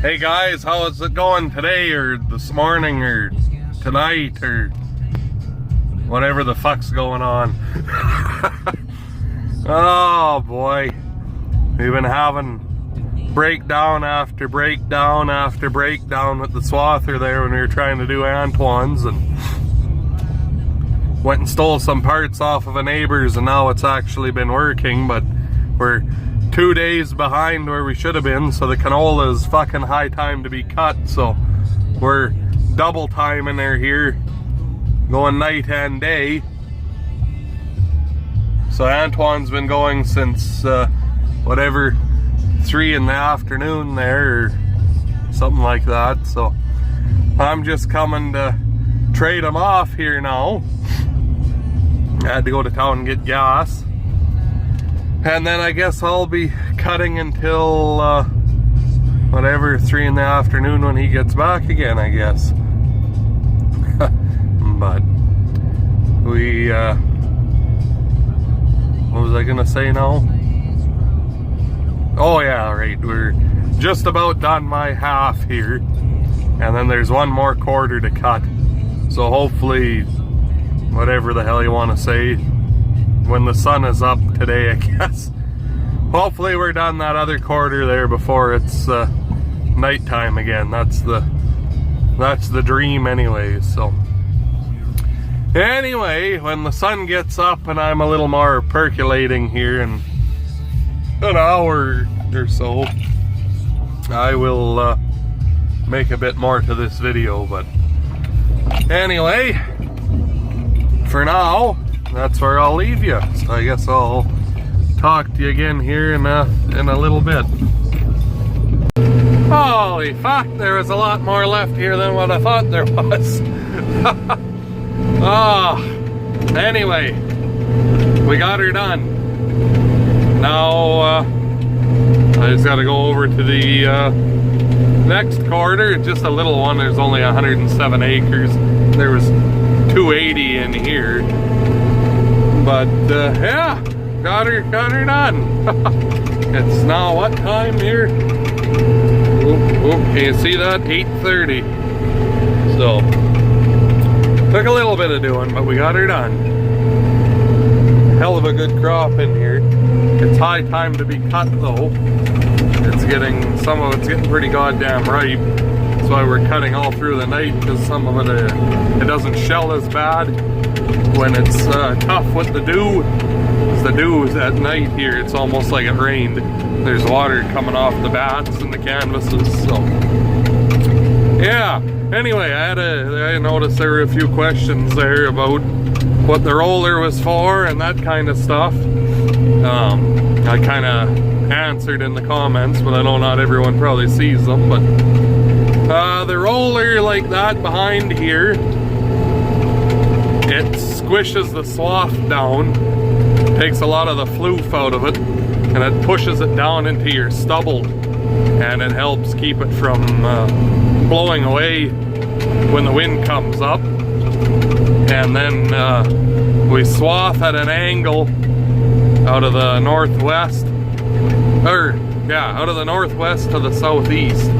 Hey guys, how is it going today or this morning or tonight or whatever the fuck's going on? Oh boy, we've been having breakdown after breakdown after breakdown with the swather there when we were trying to do Antoine's, and went and stole some parts off of a neighbor's, and now it's actually been working, but we're 2 days behind where we should have been, so the canola is fucking high time to be cut, so we're double timing her here, going night and day. So Antoine's been going since whatever 3 in the afternoon there or something like that, so I'm just coming to trade him off here now. I had to go to town and get gas, and then I guess I'll be cutting until whatever 3 in the afternoon when he gets back again, I guess. But we what was I gonna say now? Oh yeah, right, we're just about done my half here, and then there's one more quarter to cut, so hopefully whatever the hell you want to say, when the sun is up today, I guess, hopefully we're done that other quarter there before it's nighttime again. That's the dream anyway. So anyway, when the sun gets up and I'm a little more percolating here in an hour or so, I will make a bit more to this video. But anyway, for now, that's where I'll leave you. So I guess I'll talk to you again here in a little bit. Holy fuck, there was a lot more left here than what I thought there was. Anyway, we got her done. Now I just gotta go over to the next quarter, just a little one. There's only 107 acres. There was 280 in here, but yeah, got her done. It's now what time here? Can you see that? 8:30. So took a little bit of doing, but we got her done. Hell of a good crop in here. It's high time to be cut though. Some of it's getting pretty goddamn ripe. That's why we're cutting all through the night, because some of it it doesn't shell as bad when it's tough with the dew. Because the dew is at night here, it's almost like it rained. There's water coming off the bats and the canvases, so yeah. Anyway, I noticed there were a few questions there about what the roller was for and that kind of stuff. I kind of answered in the comments, but I know not everyone probably sees them. But the roller like that behind here, it squishes the swath down, takes a lot of the floof out of it, and it pushes it down into your stubble, and it helps keep it from blowing away when the wind comes up. And then we swath at an angle out of the northwest, out of the northwest to the southeast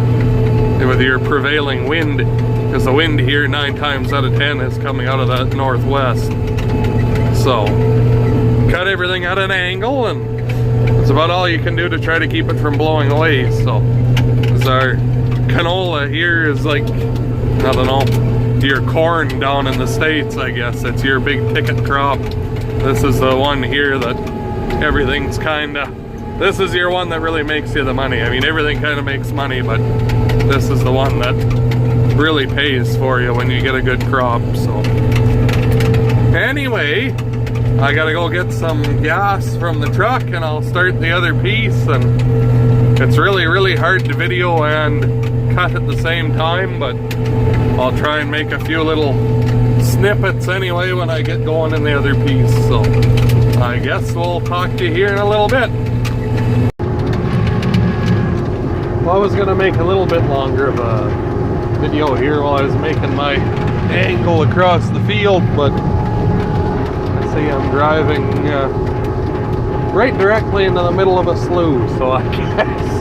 with your prevailing wind, because the wind here 9 times out of 10 is coming out of that northwest. So cut everything at an angle, and it's about all you can do to try to keep it from blowing away. So our canola here is like, I don't know, your corn down in the States, I guess. It's your big ticket crop. This is the one here that everything's this is your one that really makes you the money. I mean, everything kind of makes money, but this is the one that really pays for you when you get a good crop. So anyway, I gotta go get some gas from the truck and I'll start the other piece. And it's really hard to video and cut at the same time, but I'll try and make a few little snippets anyway when I get going in the other piece. So I guess we'll talk to you here in a little bit. Well, I was gonna make a little bit longer of a video here while I was making my angle across the field, but I see I'm driving right directly into the middle of a slough, so I guess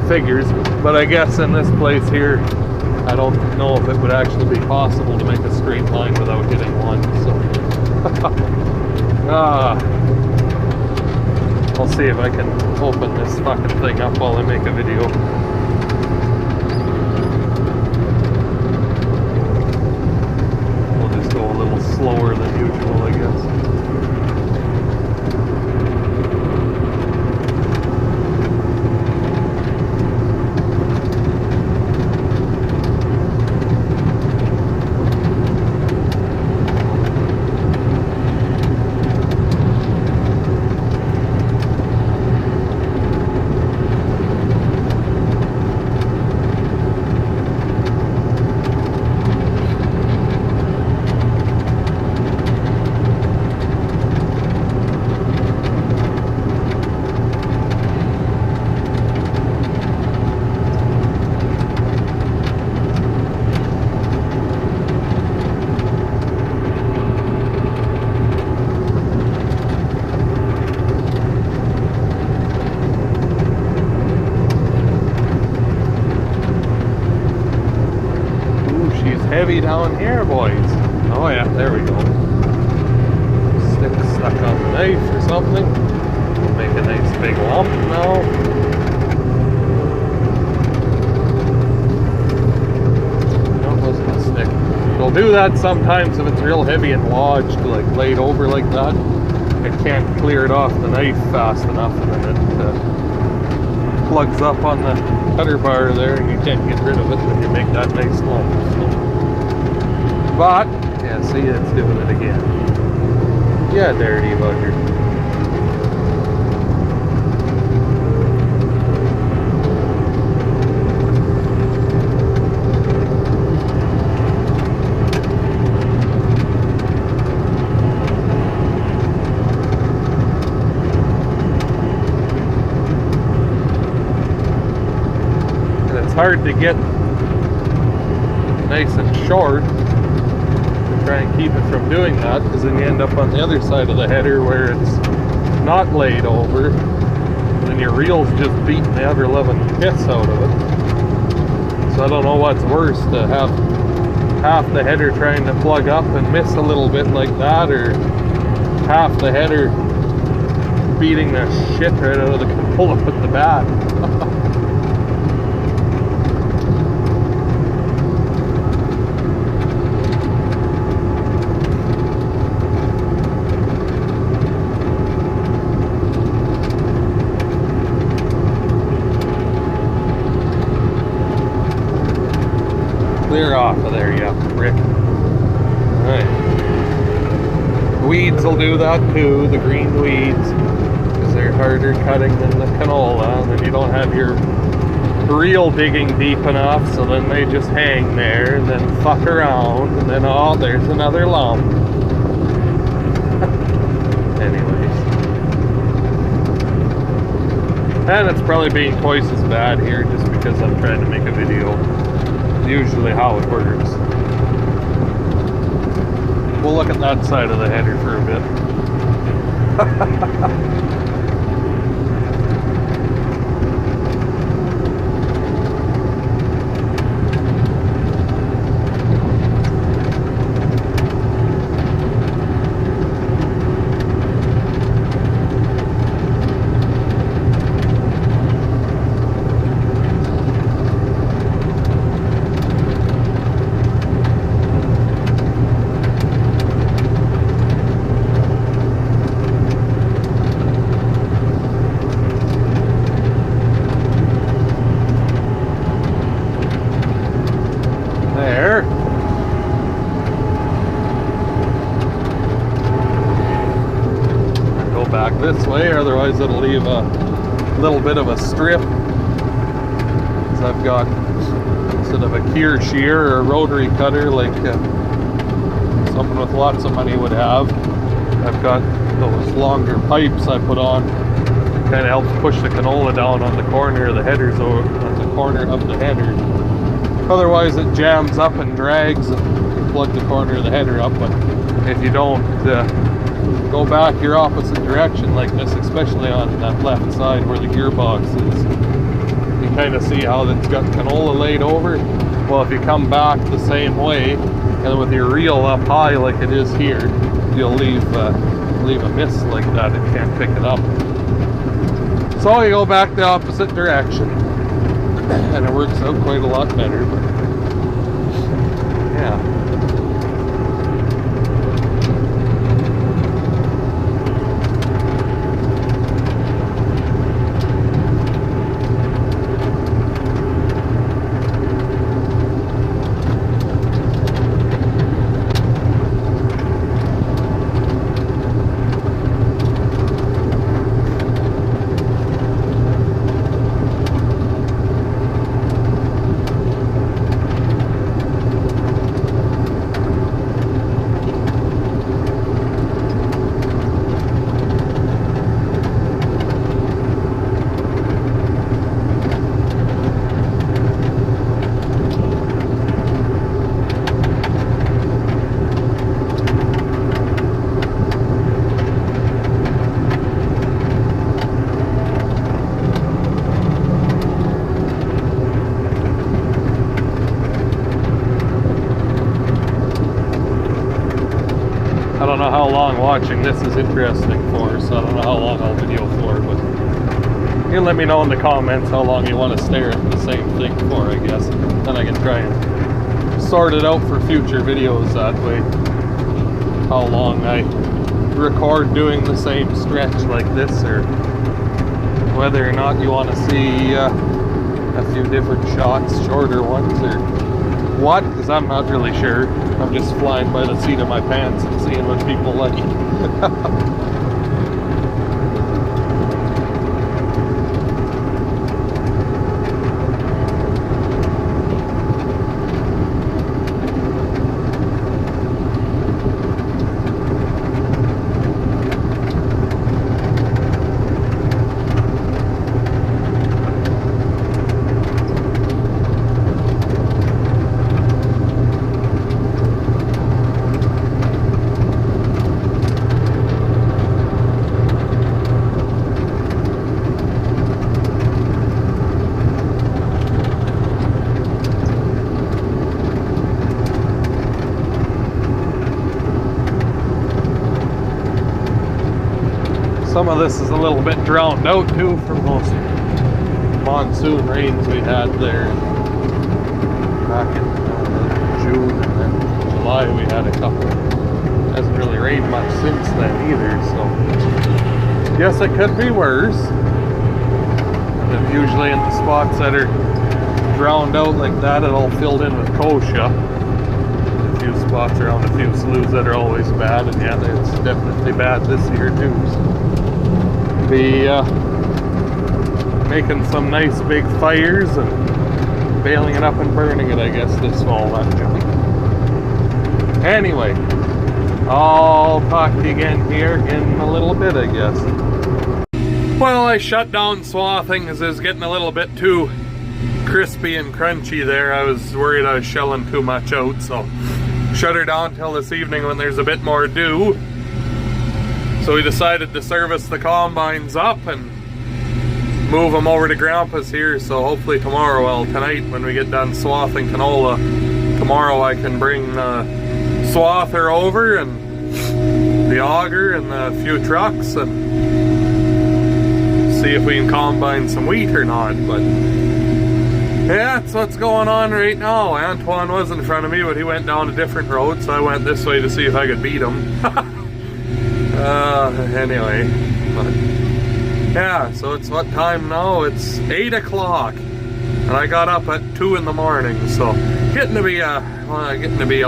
figures. But I guess in this place here, I don't know if it would actually be possible to make a straight line without hitting one. So I'll see if I can open this fucking thing up while I make a video. We'll just go a little slower than usual, I guess. Heavy down here, boys. Oh yeah, there we go. Stick stuck on the knife or something. Make a nice big lump now. No, it wasn't a stick. It'll do that sometimes if it's real heavy and lodged, like laid over like that. It can't clear it off the knife fast enough, and then it plugs up on the cutter bar there, and you can't get rid of it when you make that nice lump. So. But, yeah, see, it's doing it again. Yeah, dirty bugger. And it's hard to get nice and short. Try and keep it from doing that, because then you end up on the other side of the header where it's not laid over, and your reel's just beating the ever-loving piss out of it. So I don't know what's worse, to have half the header trying to plug up and miss a little bit like that, or half the header beating the shit right out of the canola with the bat. Clear off of there, yeah, Rick. Alright. Weeds will do that too, the green weeds, because they're harder cutting than the canola, and then you don't have your reel digging deep enough, so then they just hang there and then fuck around, and then oh, there's another lump. Anyways. And it's probably being twice as bad here just because I'm trying to make a video. Usually how it works. We'll look at that side of the header for a bit. This way, otherwise it'll leave a little bit of a strip. So I've got, instead of a keyer shear or a rotary cutter like someone with lots of money would have, I've got those longer pipes I put on. It kind of helps push the canola down on the corner of the headers, or on the corner of the header. Otherwise it jams up and drags and plug the corner of the header up. But if you don't go back your opposite direction like this, especially on that left side where the gearbox is, you kind of see how it's got canola laid over. Well, if you come back the same way, and with your reel up high like it is here, you'll leave a mist like that. It can't pick it up. So you go back the opposite direction, and it works out quite a lot better. But yeah. I don't know how long watching this is interesting for, so I don't know how long I'll video for, but you can let me know in the comments how long you want to stare at the same thing for, I guess. Then I can try and sort it out for future videos that way. How long I record doing the same stretch like this, or whether or not you want to see a few different shots, shorter ones, or what, because I'm not really sure. I'm just flying by the seat of my pants and seeing what people like. Some of this is a little bit drowned out too from those monsoon rains we had there back in June, and then July we had a couple. Hasn't really rained much since then either, so yes, it could be worse. And usually in the spots that are drowned out like that, it all filled in with kochia. A few spots around a few sloughs that are always bad, and yeah, it's definitely bad this year too. So be making some nice big fires and baling it up and burning it, I guess, this fall, actually. Anyway, I'll talk to you again here in a little bit, I guess. Well, I shut down swathing as it was getting a little bit too crispy and crunchy there. I was worried I was shelling too much out, so shut her down till this evening when there's a bit more dew. So we decided to service the combines up and move them over to Grandpa's here. So hopefully tomorrow, well, tonight when we get done swathing canola, tomorrow I can bring the swather over and the auger and a few trucks and see if we can combine some wheat or not. But yeah, that's what's going on right now. Antoine was in front of me, but he went down a different road, so I went this way to see if I could beat him. Anyway, but yeah, so it's what time now? It's 8 o'clock, and I got up at 2 in the morning, so getting to be a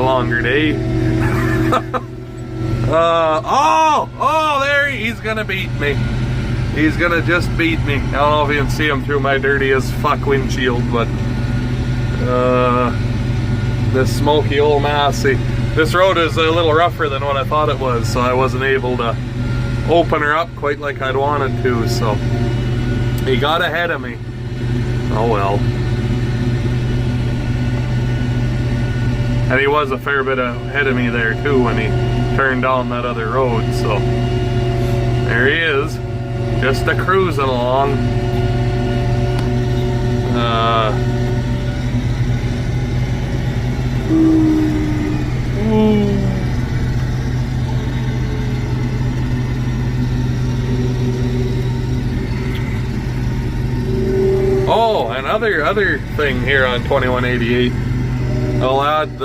longer day. There he's gonna beat me. He's gonna just beat me. I don't know if you can see him through my dirty as fuck windshield, but this smoky old Massey. This road is a little rougher than what I thought it was, so I wasn't able to open her up quite like I'd wanted to, so he got ahead of me. Oh well. And he was a fair bit ahead of me there too when he turned down that other road, so there he is, just a cruising along. Oh, another thing here on 2188. I'll add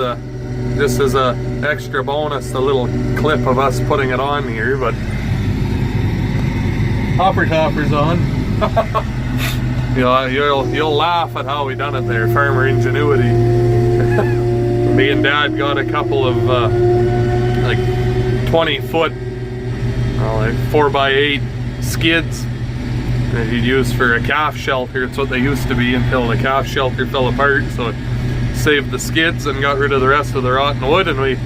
this is a extra bonus, the little clip of us putting it on here, but hopper topper's on. You'll laugh at how we done it there, farmer ingenuity. Me and Dad got a couple of like 20-foot, like 4x8 skids that you'd use for a calf shelter. It's what they used to be until the calf shelter fell apart, so it saved the skids and got rid of the rest of the rotten wood, and we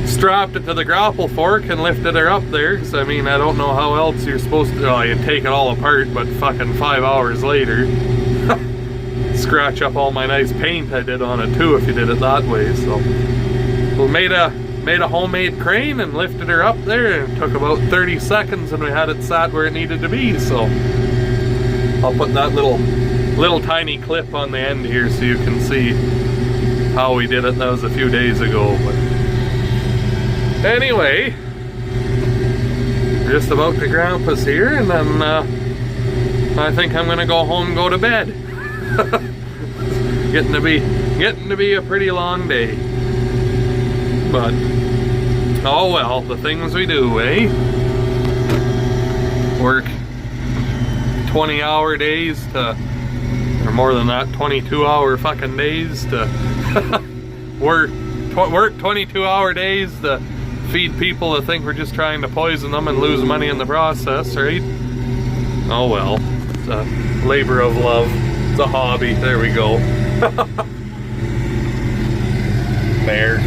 strapped it to the grapple fork and lifted her up there, because I mean, I don't know how else you're supposed to, well, you take it all apart, but fucking 5 hours later, scratch up all my nice paint I did on it too if you did it that way. So we made a homemade crane and lifted her up there, and it took about 30 seconds and we had it sat where it needed to be. So I'll put that little tiny clip on the end here so you can see how we did it. That was a few days ago, but anyway, we're just about to Grandpa's here, and then I think I'm gonna go home and go to bed. getting to be a pretty long day, but oh well, the things we do, eh? Work 20-hour days to, or more than that, 22-hour fucking days to work 22-hour days to feed people that think we're just trying to poison them and lose money in the process, right? Oh well, it's a labor of love. It's a hobby. There we go. There.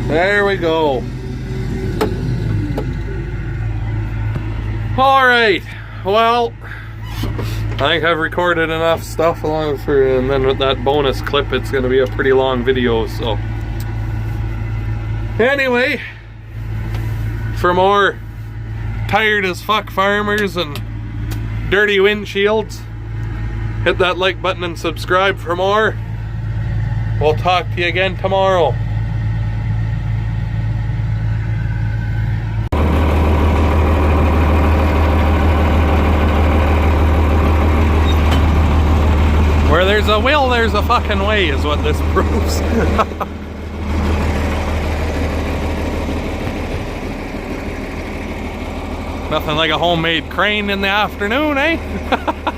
There we go. Alright, well, I think I've recorded enough stuff along for, and then with that bonus clip it's going to be a pretty long video, so anyway, for more tired as fuck farmers and dirty windshields, hit that like button and subscribe for more. We'll talk to you again tomorrow. Where there's a will, there's a fucking way, is what this proves. Nothing like a homemade crane in the afternoon, eh?